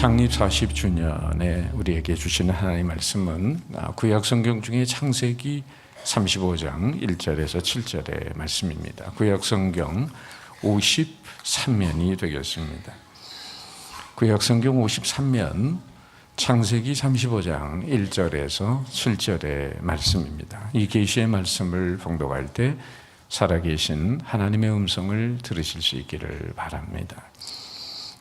창립 40주년에 우리에게 주시는 하나님의 말씀은 구약 성경 중에 창세기 35장 1절에서 7절의 말씀입니다. 구약 성경 53면이 되겠습니다. 구약 성경 53면 창세기 35장 1절에서 7절의 말씀입니다. 이 계시의 말씀을 봉독할 때 살아계신 하나님의 음성을 들으실 수 있기를 바랍니다.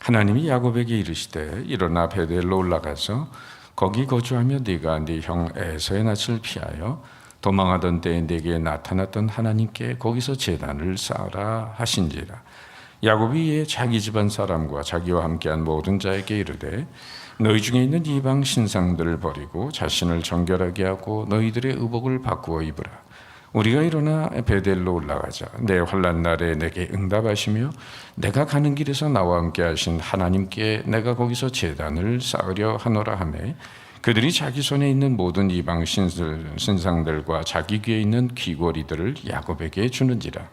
하나님이 야곱에게 이르시되 일어나 베델로 올라가서 거기 거주하며 네가 네 형 에서의 낯을 피하여 도망하던 때에 네게 나타났던 하나님께 거기서 제단을 쌓으라 하신지라. 야곱이 이에 자기 집안 사람과 자기와 함께한 모든 자에게 이르되 너희 중에 있는 이방 신상들을 버리고 자신을 정결하게 하고 너희들의 의복을 바꾸어 입으라. 우리가 일어나 베델로 올라가자. 내 환난 날에 내게 응답하시며 내가 가는 길에서 나와 함께 하신 하나님께 내가 거기서 제단을 쌓으려 하노라 하매 그들이 자기 손에 있는 모든 이방 신상들과 자기 귀에 있는 귀고리들을 야곱에게 주는지라.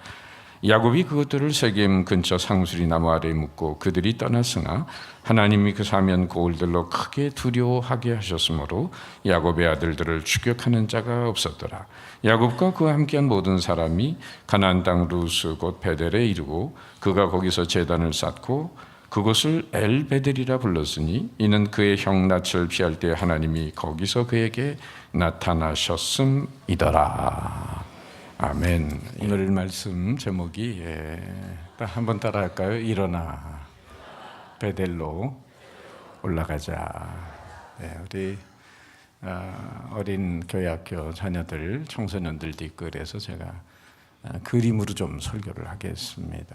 야곱이 그것들을 세겜 근처 상수리 나무 아래에 묻고 그들이 떠났으나 하나님이 그 사면 고을들로 크게 두려워하게 하셨으므로 야곱의 아들들을 추격하는 자가 없었더라. 야곱과 그와 함께한 모든 사람이 가나안 땅 루스 곧 베델에 이르고 그가 거기서 제단을 쌓고 그곳을 엘베델이라 불렀으니 이는 그의 형 낯을 피할 때 하나님이 거기서 그에게 나타나셨음이더라. 아멘. 오늘 말씀 제목이 한번 따라할까요? 일어나 베델로 올라가자. 우리 어린 교회학교 자녀들, 청소년들도 있고 그래서 제가 그림으로 좀 설교를 하겠습니다.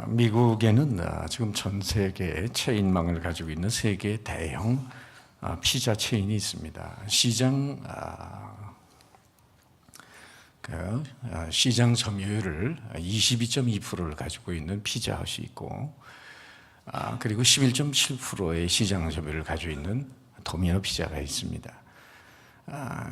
미국에는 지금 전 세계 체인망을 가지고 있는 세계 대형 피자 체인이 있습니다. 시장 점유율을 22.2%를 가지고 있는 피자헛이 있고 그리고 11.7%의 시장 점유율을 가지고 있는 도미노 피자가 있습니다.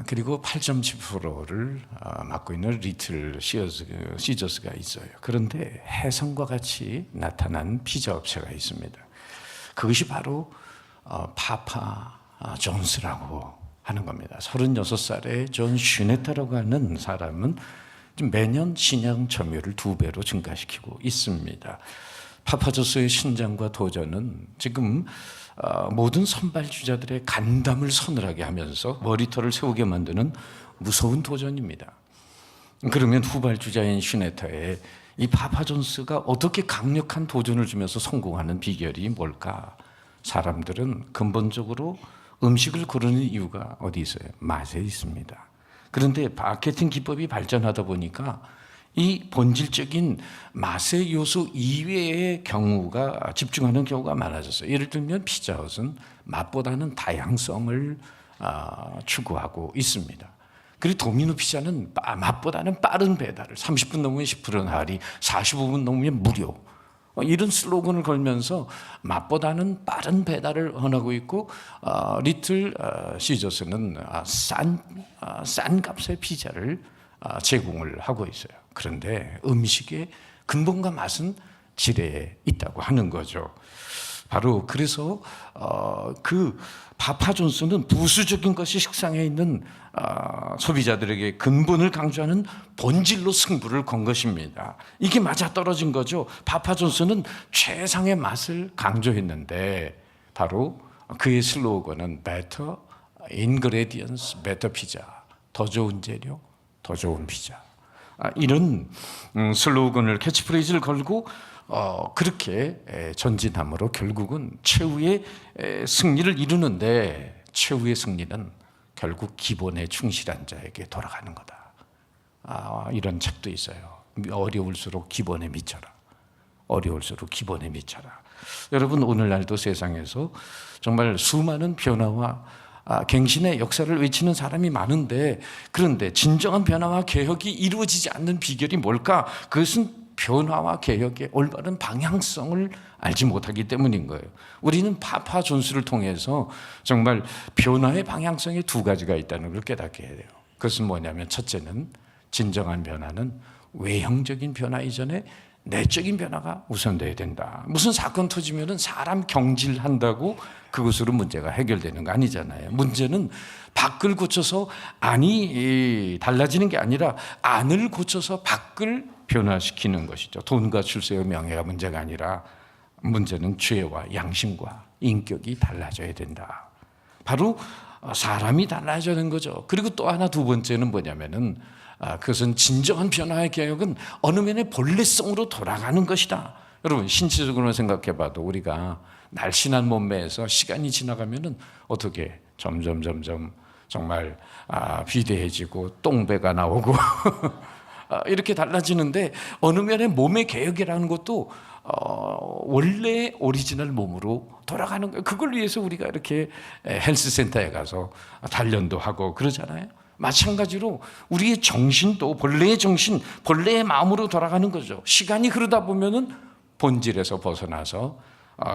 그리고 8.7%를 맡고 있는 리틀 시저스가 있어요. 그런데 혜성과 같이 나타난 피자 업체가 있습니다. 그것이 바로 파파 존스라고 하는 겁니다. 36살의 존 슈네터라고 하는 사람은 매년 시장 점유율을 2배로 증가시키고 있습니다. 파파존스의 신장과 도전은 지금 모든 선발주자들의 간담을 서늘하게 하면서 머리털을 세우게 만드는 무서운 도전입니다. 그러면 후발주자인 슈네터의 이 파파존스가 어떻게 강력한 도전을 주면서 성공하는 비결이 뭘까? 사람들은 근본적으로 음식을 고르는 이유가 어디 있어요? 맛에 있습니다. 그런데 마케팅 기법이 발전하다 보니까 이 본질적인 맛의 요소 이외의 경우가 집중하는 경우가 많아졌어요. 예를 들면 피자헛은 맛보다는 다양성을 추구하고 있습니다. 그리고 도미노 피자는 맛보다는 빠른 배달을 30분 넘으면 10% 할인, 45분 넘으면 무료. 이런 슬로건을 걸면서 맛보다는 빠른 배달을 원하고 있고 리틀 시저스는 싼 값의 피자를 제공을 하고 있어요. 그런데 음식의 근본과 맛은 질에 있다고 하는 거죠. 바로 그래서 그 파파존스는 부수적인 것이 식상에 있는 소비자들에게 근본을 강조하는 본질로 승부를 건 것입니다. 이게 맞아떨어진 거죠. 파파존스는 최상의 맛을 강조했는데 바로 그의 슬로건은 Better Ingredients, Better Pizza. 더 좋은 재료, 더 좋은 피자. 이런 슬로건을 캐치프레이즈를 걸고 그렇게 전진함으로 결국은 최후의 승리를 이루는데 최후의 승리는 결국 기본에 충실한 자에게 돌아가는 거다. 이런 책도 있어요. 어려울수록 기본에 미쳐라. 어려울수록 기본에 미쳐라. 여러분 오늘날도 세상에서 정말 수많은 변화와 갱신의 역사를 외치는 사람이 많은데 그런데 진정한 변화와 개혁이 이루어지지 않는 비결이 뭘까? 그것은 변화와 개혁의 올바른 방향성을 알지 못하기 때문인 거예요. 우리는 파파 존스를 통해서 정말 변화의 방향성에 두 가지가 있다는 걸 깨닫게 해야 돼요. 그것은 뭐냐면 첫째는 진정한 변화는 외형적인 변화 이전에 내적인 변화가 우선돼야 된다. 무슨 사건 터지면은 사람 경질한다고 그것으로 문제가 해결되는 거 아니잖아요. 문제는 밖을 고쳐서 안이 달라지는 게 아니라 안을 고쳐서 밖을 변화시키는 것이죠. 돈과 출세와 명예가 문제가 아니라 문제는 죄와 양심과 인격이 달라져야 된다. 바로 사람이 달라지는 거죠. 그리고 또 하나 두 번째는 뭐냐면은 그것은 진정한 변화의 개혁은 어느 면의 본래성으로 돌아가는 것이다. 여러분 신체적으로 생각해 봐도 우리가 날씬한 몸매에서 시간이 지나가면은 어떻게 점점 정말 비대해지고 똥배가 나오고 이렇게 달라지는데 어느 면의 몸의 개혁이라는 것도 원래 오리지널 몸으로 돌아가는 거예요. 그걸 위해서 우리가 이렇게 헬스센터에 가서 단련도 하고 그러잖아요. 마찬가지로 우리의 정신도 본래의 정신, 본래의 마음으로 돌아가는 거죠. 시간이 흐르다 보면은 본질에서 벗어나서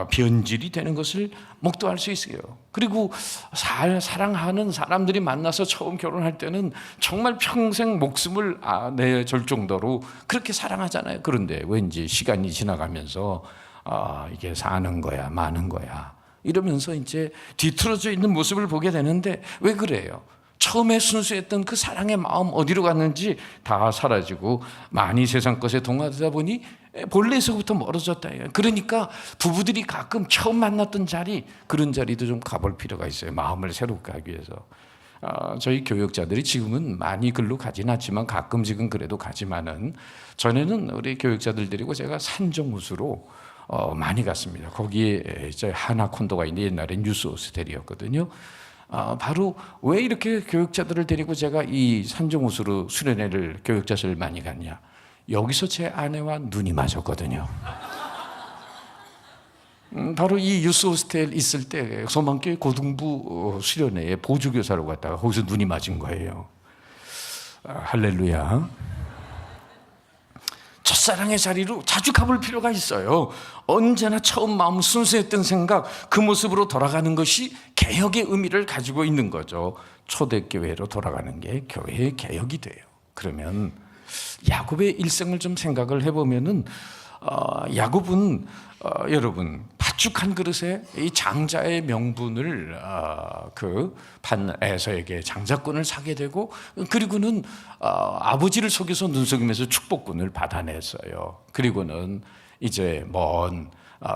변질이 되는 것을 목도할 수 있어요. 그리고 사랑하는 사람들이 만나서 처음 결혼할 때는 정말 평생 목숨을 내줄 정도로 그렇게 사랑하잖아요. 그런데 왠지 시간이 지나가면서 이게 사는 거야, 마는 거야 이러면서 이제 뒤틀어져 있는 모습을 보게 되는데 왜 그래요? 처음에 순수했던 그 사랑의 마음 어디로 갔는지 다 사라지고 많이 세상 것에 동화되다 보니 본래에서부터 멀어졌다. 그러니까 부부들이 가끔 처음 만났던 자리, 그런 자리도 좀 가볼 필요가 있어요. 마음을 새롭게 하기 위해서. 저희 교역자들이 지금은 많이 글로 가진 않지만 가끔씩은 그래도 가지만은 전에는 우리 교역자들 데리고 제가 산정우수로 많이 갔습니다. 거기에 하나 콘도가 있는데 옛날엔 뉴스 호스텔이었거든요. 바로 왜 이렇게 교육자들을 데리고 제가 이 산정호수로 수련회를 교육자실 많이 갔냐? 여기서 제 아내와 눈이 맞았거든요. 바로 이 유스 호스텔 있을 때 소망교회 고등부 수련회에 보조교사로 갔다가 거기서 눈이 맞은 거예요. 할렐루야. 첫사랑의 자리로 자주 가볼 필요가 있어요. 언제나 처음 마음 순수했던 생각, 그 모습으로 돌아가는 것이 개혁의 의미를 가지고 있는 거죠. 초대교회로 돌아가는 게 교회의 개혁이 돼요. 그러면 야곱의 일생을 좀 생각을 해보면은 야곱은 여러분 팥죽한 그릇에 이 장자의 명분을 그 판에서에게 장자권을 사게 되고 그리고는 아버지를 속여서 눈속임에서 축복권을 받아냈어요. 그리고는 이제 먼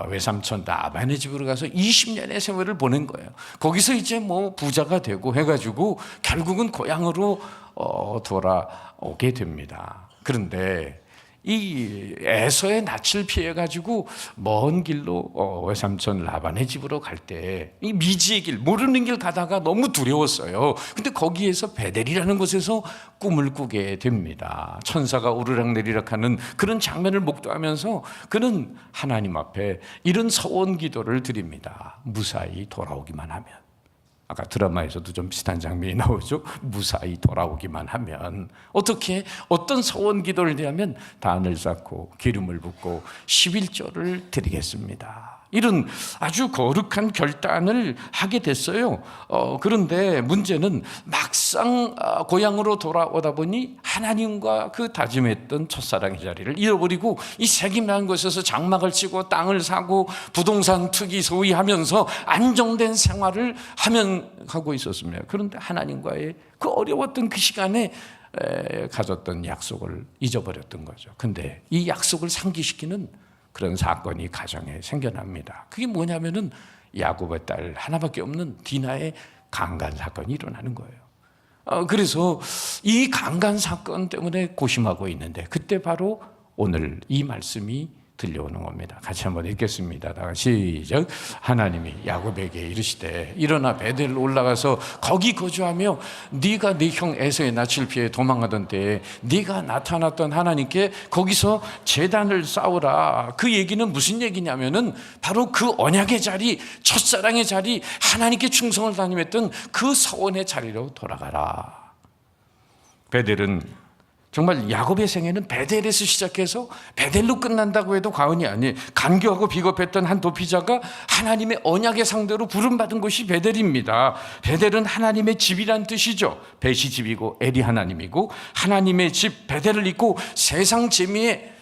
외삼촌 라반의 집으로 가서 20년의 세월을 보낸 거예요. 거기서 이제 뭐 부자가 되고 해가지고 결국은 고향으로 돌아오게 됩니다. 그런데 이 에서의 낯을 피해가지고 먼 길로 외삼촌 라반의 집으로 갈 때 이 미지의 길, 모르는 길 가다가 너무 두려웠어요. 근데 거기에서 베델이라는 곳에서 꿈을 꾸게 됩니다. 천사가 오르락내리락 하는 그런 장면을 목도하면서 그는 하나님 앞에 이런 서원 기도를 드립니다. 무사히 돌아오기만 하면. 아까 드라마에서도 좀 비슷한 장면이 나오죠. 무사히 돌아오기만 하면 어떻게 어떤 소원 기도를 드리면 단을 쌓고 기름을 붓고 11조를 드리겠습니다. 이런 아주 거룩한 결단을 하게 됐어요. 그런데 문제는 막상 고향으로 돌아오다 보니 하나님과 그 다짐했던 첫사랑의 자리를 잃어버리고 이 세김라는 곳에서 장막을 치고 땅을 사고 부동산 투기 소위 하면서 안정된 생활을 하고 있었습니다. 그런데 하나님과의 그 어려웠던 그 시간에 가졌던 약속을 잊어버렸던 거죠. 근데 이 약속을 상기시키는 그런 사건이 가정에 생겨납니다. 그게 뭐냐면은 야곱의 딸 하나밖에 없는 디나의 강간 사건이 일어나는 거예요. 그래서 이 강간 사건 때문에 고심하고 있는데 그때 바로 오늘 이 말씀이 들려오는 겁니다. 같이 한번 읽겠습니다. 다 같이 시작. 하나님이 야곱에게 이르시되 일어나 베델 올라가서 거기 거주하며 네가 네 형 에서의 낯을 피해 도망하던 때에 네가 나타났던 하나님께 거기서 제단을 쌓으라. 그 얘기는 무슨 얘기냐면은 바로 그 언약의 자리, 첫사랑의 자리, 하나님께 충성을 다님했던 그 서원의 자리로 돌아가라. 베델은 정말 야곱의 생애는 베델에서 시작해서 베델로 끝난다고 해도 과언이 아니에요. 간교하고 비겁했던 한 도피자가 하나님의 언약의 상대로 부름받은 곳이 베델입니다. 베델은 하나님의 집이란 뜻이죠. 벳이 집이고 엘이 하나님이고 하나님의 집 베델을 잇고 세상 재미에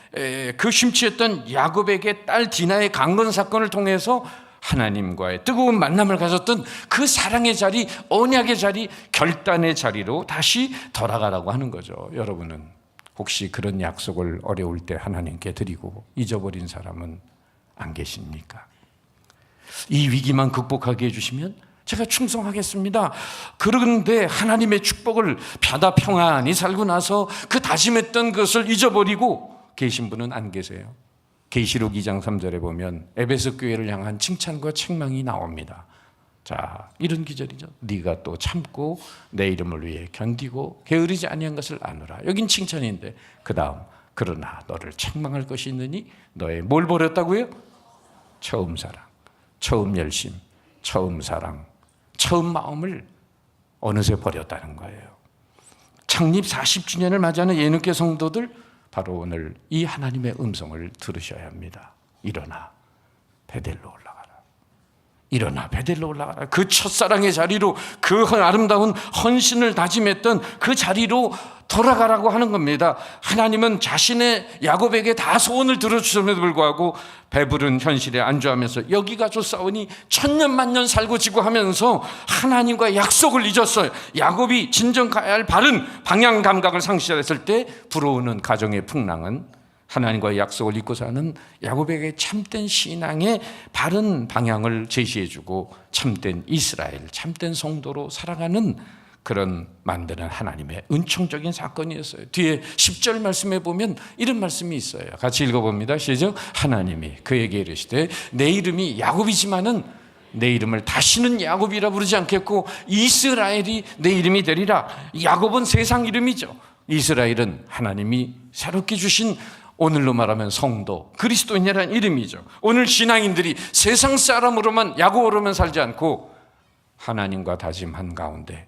그 심취했던 야곱에게 딸 디나의 강건 사건을 통해서 하나님과의 뜨거운 만남을 가졌던 그 사랑의 자리, 언약의 자리, 결단의 자리로 다시 돌아가라고 하는 거죠. 여러분은 혹시 그런 약속을 어려울 때 하나님께 드리고 잊어버린 사람은 안 계십니까? 이 위기만 극복하게 해주시면 제가 충성하겠습니다. 그런데 하나님의 축복을 받아 평안히 살고 나서 그 다짐했던 것을 잊어버리고 계신 분은 안 계세요. 계시록 2장 3절에 보면 에베소 교회를 향한 칭찬과 책망이 나옵니다. 자, 이런 기절이죠. 네가 또 참고 내 이름을 위해 견디고 게으르지 아니한 것을 아노라. 여긴 칭찬인데 그 다음 그러나 너를 책망할 것이 있느니 너의 뭘 버렸다고요? 처음 사랑, 처음 열심, 처음 사랑, 처음 마음을 어느새 버렸다는 거예요. 창립 40주년을 맞이하는 예능계 성도들, 바로 오늘 이 하나님의 음성을 들으셔야 합니다. 일어나 베델로 올라가라. 일어나 베델로 올라가라. 그 첫사랑의 자리로, 그 아름다운 헌신을 다짐했던 그 자리로 돌아가라고 하는 겁니다. 하나님은 자신의 야곱에게 다 소원을 들어주셨음에도 불구하고 배부른 현실에 안주하면서 여기가 좋사오니 천년 만년 살고 지고 하면서 하나님과 약속을 잊었어요. 야곱이 진정 가야 할 바른 방향 감각을 상실했을 때 불어오는 가정의 풍랑은 하나님과의 약속을 잊고 사는 야곱에게 참된 신앙의 바른 방향을 제시해주고 참된 이스라엘, 참된 성도로 살아가는 그런 만드는 하나님의 은총적인 사건이었어요. 뒤에 10절 말씀에 보면 이런 말씀이 있어요. 같이 읽어봅니다. 시작. 하나님이 그에게 이르시되 내 이름이 야곱이지만은 내 이름을 다시는 야곱이라 부르지 않겠고 이스라엘이 내 이름이 되리라. 야곱은 세상 이름이죠. 이스라엘은 하나님이 새롭게 주신, 오늘로 말하면 성도, 그리스도인이라는 이름이죠. 오늘 신앙인들이 세상 사람으로만, 야곱으로만 살지 않고 하나님과 다짐한 가운데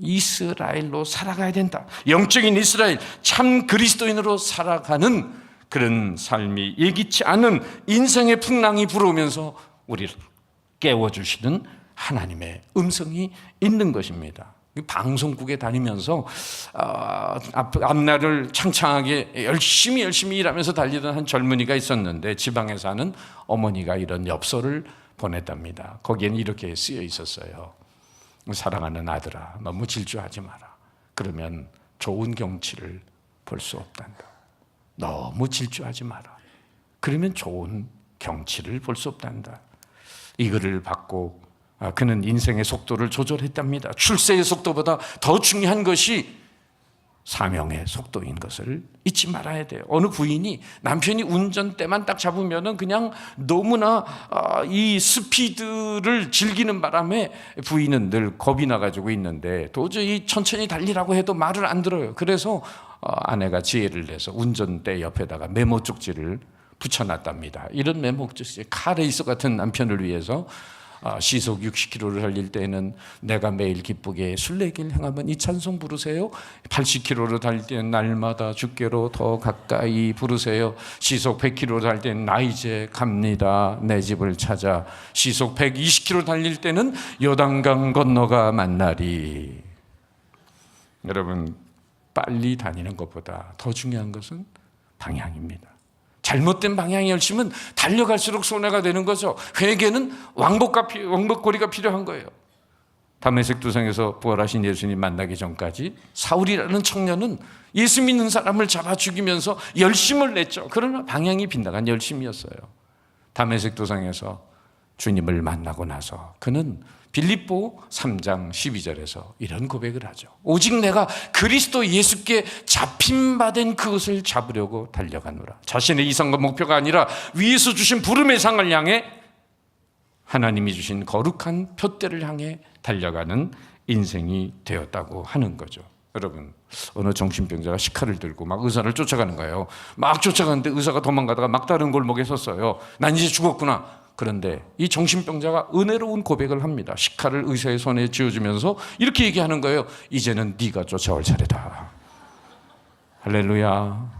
이스라엘로 살아가야 된다. 영적인 이스라엘, 참 그리스도인으로 살아가는 그런 삶이 예기치 않은 인생의 풍랑이 불어오면서 우리를 깨워주시는 하나님의 음성이 있는 것입니다. 방송국에 다니면서 앞날을 창창하게 열심히 일하면서 달리던 한 젊은이가 있었는데 지방에 사는 어머니가 이런 엽서를 보냈답니다. 거기에는 이렇게 쓰여 있었어요. 사랑하는 아들아, 너무 질주하지 마라. 그러면 좋은 경치를 볼 수 없단다. 너무 질주하지 마라. 그러면 좋은 경치를 볼 수 없단다. 이 글을 받고 그는 인생의 속도를 조절했답니다. 출세의 속도보다 더 중요한 것이 사명의 속도인 것을 잊지 말아야 돼요. 어느 부인이 남편이 운전대만 딱 잡으면은 그냥 너무나 이 스피드를 즐기는 바람에 부인은 늘 겁이 나가지고 있는데 도저히 천천히 달리라고 해도 말을 안 들어요. 그래서 아내가 지혜를 내서 운전대 옆에다가 메모 쪽지를 붙여놨답니다. 이런 메모 쪽지, 카레이서 같은 남편을 위해서 시속 60km를 달릴 때는 내가 매일 기쁘게 순례길 행하면 이 찬송 부르세요. 80km로 달릴 때는 날마다 주께로 더 가까이 부르세요. 시속 100km로 달릴 때는 나 이제 갑니다. 내 집을 찾아. 시속 120km 달릴 때는 요단강 건너가 만나리. 여러분, 빨리 다니는 것보다 더 중요한 것은 방향입니다. 잘못된 방향의 열심은 달려갈수록 손해가 되는 거죠. 회개는 왕복고리가 필요한 거예요. 다메섹 도상에서 부활하신 예수님 만나기 전까지 사울이라는 청년은 예수 믿는 사람을 잡아 죽이면서 열심을 냈죠. 그러나 방향이 빗나간 열심이었어요. 다메섹 도상에서 주님을 만나고 나서 그는 빌립보 3장 12절에서 이런 고백을 하죠. 오직 내가 그리스도 예수께 잡힘받은 그것을 잡으려고 달려가노라. 자신의 이상과 목표가 아니라 위에서 주신 부름의 상을 향해, 하나님이 주신 거룩한 표대를 향해 달려가는 인생이 되었다고 하는 거죠. 여러분, 어느 정신병자가 식칼을 들고 막 의사를 쫓아가는 거예요. 막 쫓아가는데 의사가 도망가다가 막다른 골목에 섰어요. 난 이제 죽었구나. 그런데 이 정신병자가 은혜로운 고백을 합니다. 식칼을 의사의 손에 쥐어주면서 이렇게 얘기하는 거예요. 이제는 네가 쫓아올 차례다. 할렐루야.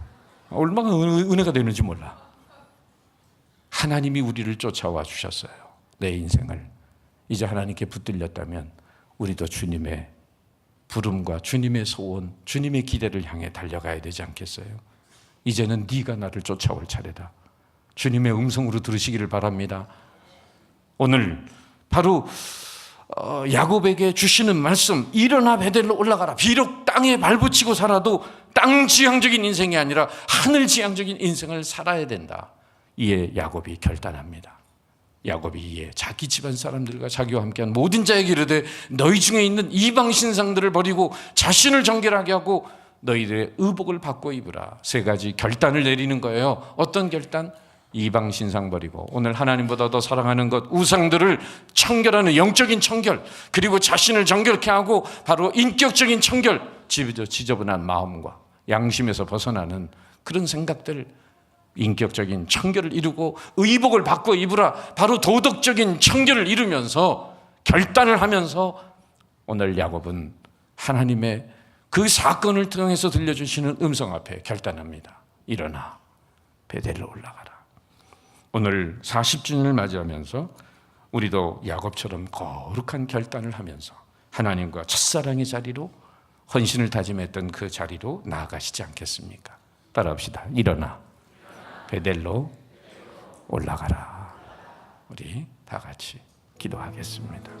얼마나 은혜가 되는지 몰라. 하나님이 우리를 쫓아와 주셨어요. 내 인생을. 이제 하나님께 붙들렸다면 우리도 주님의 부름과 주님의 소원, 주님의 기대를 향해 달려가야 되지 않겠어요? 이제는 네가 나를 쫓아올 차례다. 주님의 음성으로 들으시기를 바랍니다. 오늘 바로 야곱에게 주시는 말씀, 일어나 베델로 올라가라. 비록 땅에 발붙이고 살아도 땅 지향적인 인생이 아니라 하늘 지향적인 인생을 살아야 된다. 이에 야곱이 결단합니다. 야곱이 이에 자기 집안 사람들과 자기와 함께한 모든 자에게 이르되 너희 중에 있는 이방 신상들을 버리고 자신을 정결하게 하고 너희들의 의복을 바꿔 입으라. 세 가지 결단을 내리는 거예요. 어떤 결단? 이방 신상 버리고 오늘 하나님보다 더 사랑하는 것, 우상들을 청결하는 영적인 청결, 그리고 자신을 정결케 하고 바로 인격적인 청결, 지저분한 마음과 양심에서 벗어나는 그런 생각들, 인격적인 청결을 이루고 의복을 바꿔 입으라. 바로 도덕적인 청결을 이루면서 결단을 하면서 오늘 야곱은 하나님의 그 사건을 통해서 들려주시는 음성 앞에 결단합니다. 일어나 베델로 올라가라. 오늘 40주년을 맞이하면서 우리도 야곱처럼 거룩한 결단을 하면서 하나님과 첫사랑의 자리로, 헌신을 다짐했던 그 자리로 나아가시지 않겠습니까? 따라합시다. 일어나 베델로 올라가라. 우리 다 같이 기도하겠습니다.